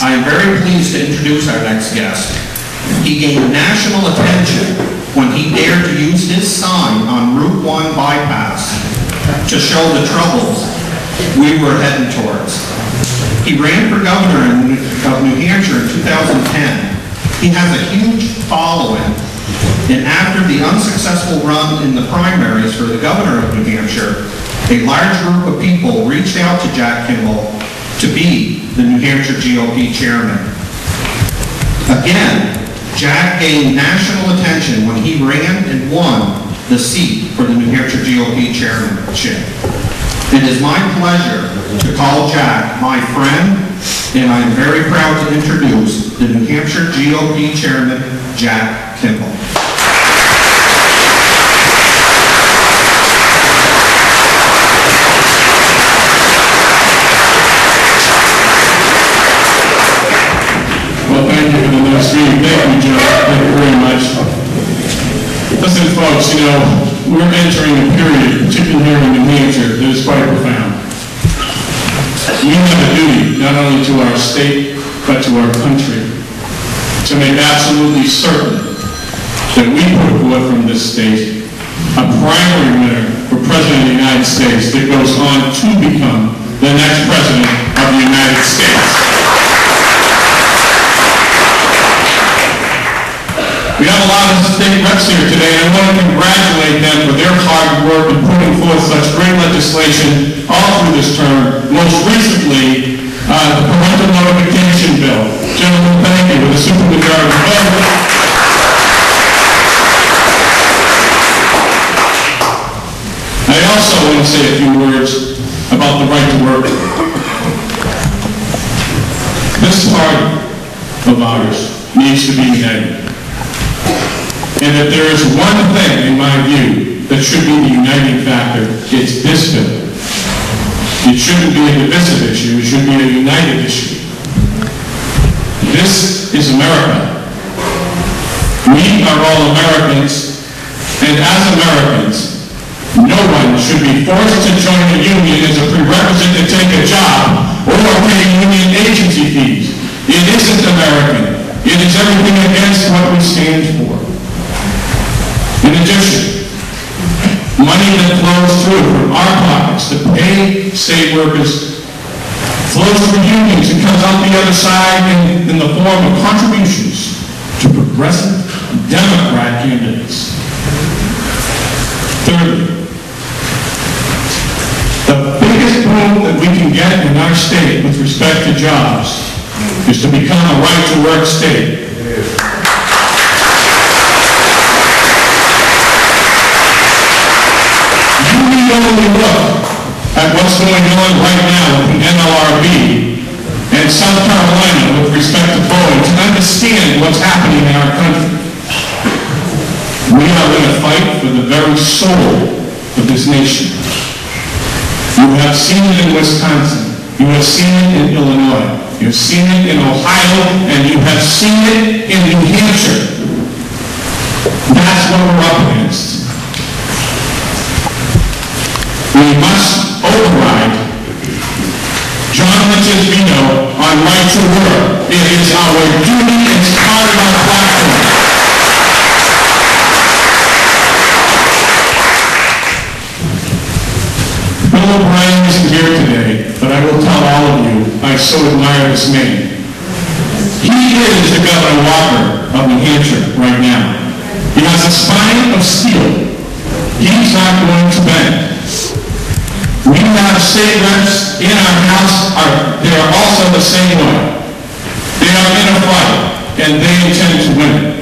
I am very pleased to introduce our next guest. He gained national attention when he dared to use his sign on Route 1 bypass to show the troubles we were heading towards. He ran for governor of New Hampshire in 2010. He has a huge following, and after the unsuccessful run in the primaries for the governor of New Hampshire, a large group of people reached out to Jack Kimball to be the New Hampshire GOP chairman. Again, Jack gained national attention when he ran and won the seat for the New Hampshire GOP chairmanship. It is my pleasure to call Jack my friend, and I am very proud to introduce the New Hampshire GOP chairman, Jack Kimball. Well, thank you for the nice reading. Thank you, Joe. Thank you very much. Listen, folks, we're entering a period, particularly here in New Hampshire, that is quite profound. We have a duty, not only to our state, but to our country, to make absolutely certain that we put forth from this state a primary winner for President of the United States that goes on to become the next President of the United States. We have a lot of state reps here today, and I want to congratulate them for their hard work in putting forth such great legislation all through this term. Most recently, the parental notification bill. Gentlemen, thank you for the supermajority vote. I also want to say a few words about the right to work. This party of ours needs to be united. And if there is one thing, in my view, that should be the uniting factor, it's this bill. It shouldn't be a divisive issue, it should be a united issue. This is America. We are all Americans, and as Americans, no one should be forced to join a union as a prerequisite to take a job or pay union agency fees. It isn't American. It is everything against what we stand for. In addition, money that flows through from our pockets to pay state workers flows through unions and comes out the other side in the form of contributions to progressive Democrat candidates. Thirdly, the biggest boom that we can get in our state with respect to jobs is to become a right-to-work state. Only look at what's going on right now with the NLRB and South Carolina with respect to voting to understand what's happening in our country. We are going to fight for the very soul of this nation. You have seen it in Wisconsin. You have seen it in Illinois. You have seen it in Ohio, and you have seen it in New Hampshire. That's what we're up against. We must override John Lynch's veto on right to work. It is our duty, it's part of our platform. Bill O'Brien isn't here today, but I will tell all of you, I so admire this man. He is the Governor Walker of New Hampshire right now. He has a spine of steel. He's not going to bend. We have state reps in our House, they are also the same way. They are in a fight, and they intend to win it.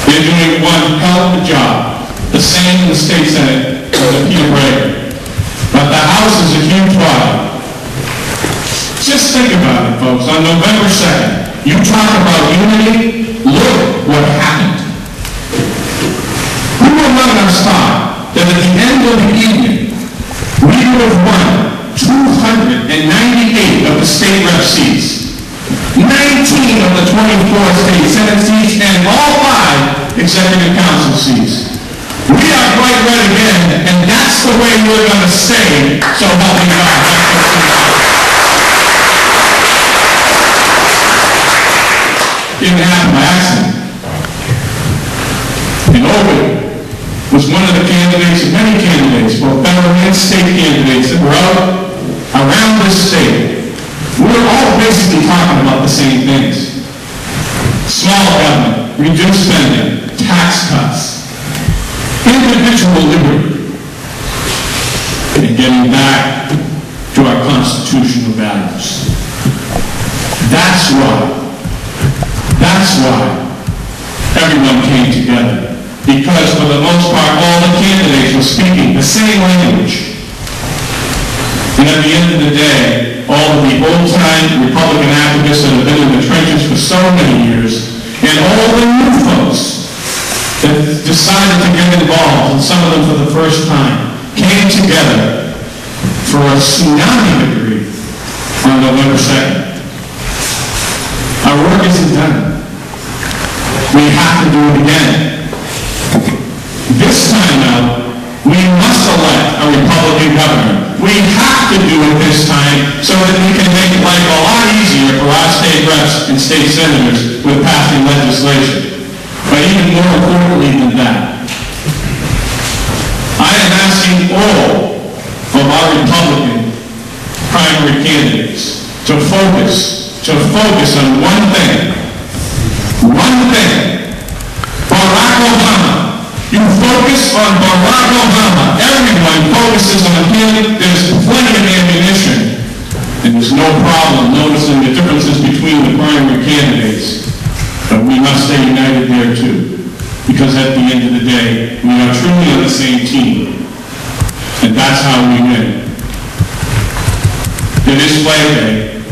They're doing one hell of a job. The same in the state Senate under Peter Breyer. But the House is a huge body. Just think about it, folks. On November 2nd, you talk about unity, look what happened. Who will run our spot that at the end of the evening, we would have won 298 of the state rep seats, 19 of the 24 state Senate seats, and all 5 executive council seats. We are bright red again, and that's the way we're going to stay, so help me God. didn't happen by accident. And Ovide was one of the candidates, and many candidates, both federal and state candidates, that were out around this state. We're all basically talking about the same things. Small government, reduced spending, tax cuts, individual liberty, and getting back to our constitutional values. That's why everyone came together. Because for the most part, all the candidates were speaking the same language. And at the end of the day, all of the old-time Republican activists that have been in the trenches for so many years, and all the new folks that decided to get involved, and some of them for the first time, came together for a tsunami victory on November 2nd. Our work isn't done. We have to do it again. This time out, we must elect a Republican governor. We have to do it this time so that we can make life a lot easier for our state reps and state senators with passing legislation. But even more importantly than that, I am asking all of our Republican primary candidates to focus on one thing. Barack Obama. You focus on Barack Obama. Everyone focuses on him. There's plenty of ammunition. And there's no problem noticing the differences between the primary candidates. But we must stay united there too. Because at the end of the day, we are truly on the same team. And that's how we win. It is Flag Day,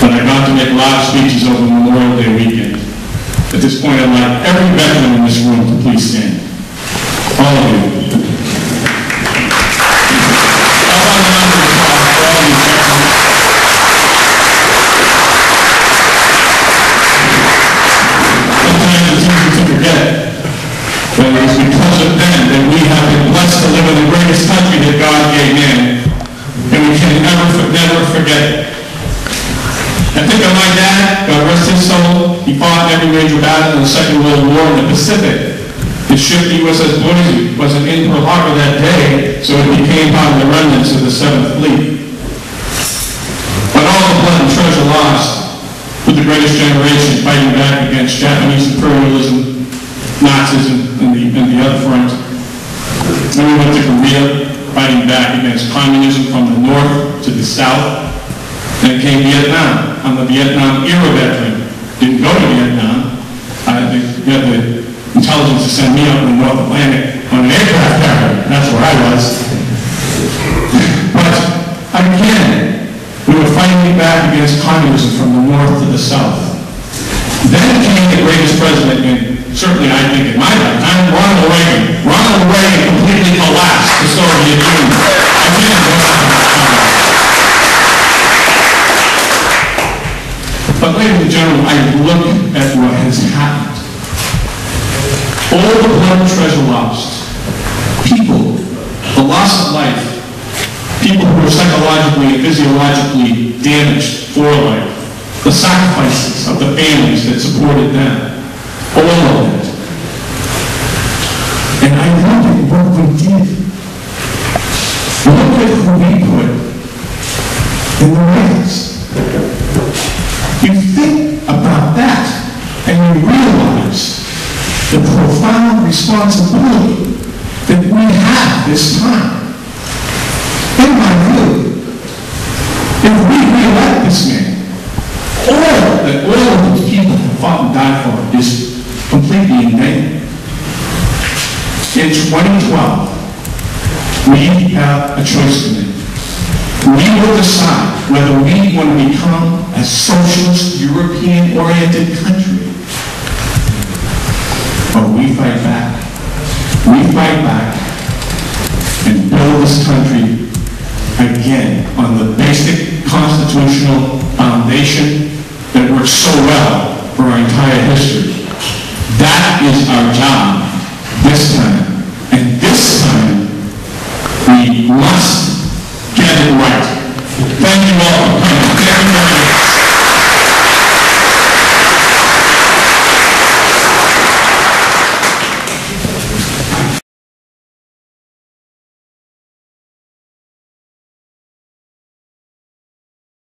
but I got to make a lot of speeches over Memorial Day weekend. At this point, I'd like every veteran in this room to please stand. All of you. Sometimes it's easy to forget that it is because of them that we have been blessed to live in the greatest country that God gave man, and we can never forget it. I think of my dad, God rest his soul. He fought every major battle in the Second World War in the Pacific. His ship USS Boise wasn't in Pearl Harbor that day, so it became part of the remnants of the 7th Fleet. But all the blood and treasure lost with the greatest generation fighting back against Japanese imperialism, Nazism, and the other front. Then we went to Korea, fighting back against communism from the north to the south. Then came Vietnam. I'm a Vietnam era veteran. Didn't go to Vietnam. They had the intelligence to send me up in the North Atlantic on an aircraft carrier. That's where I was. But again, we were fighting back against communism from the north to the south. Then came the greatest president in, certainly I think in my lifetime, Ronald Reagan. Ronald Reagan completely collapsed the Soviet Union. Again, but ladies and gentlemen, I look at what has happened. All the blood and treasure lost. People, the loss of life. People who were psychologically and physiologically damaged for life. The sacrifices of the families that supported them. All of it. And I look at what we did. Look at who we put in the ranks. You think about that, and you realize the profound responsibility that we have this time. In my view, if we re-elect this man, all that all of those people have fought and died for is completely in vain. In 2012, we have a choice to make. We will decide whether we want to become a socialist, European-oriented country, or we fight back. We fight back and build this country again on the basic constitutional foundation that worked so well for our entire history. That is our job this time. And this time, we must get it right. Thank you all for coming.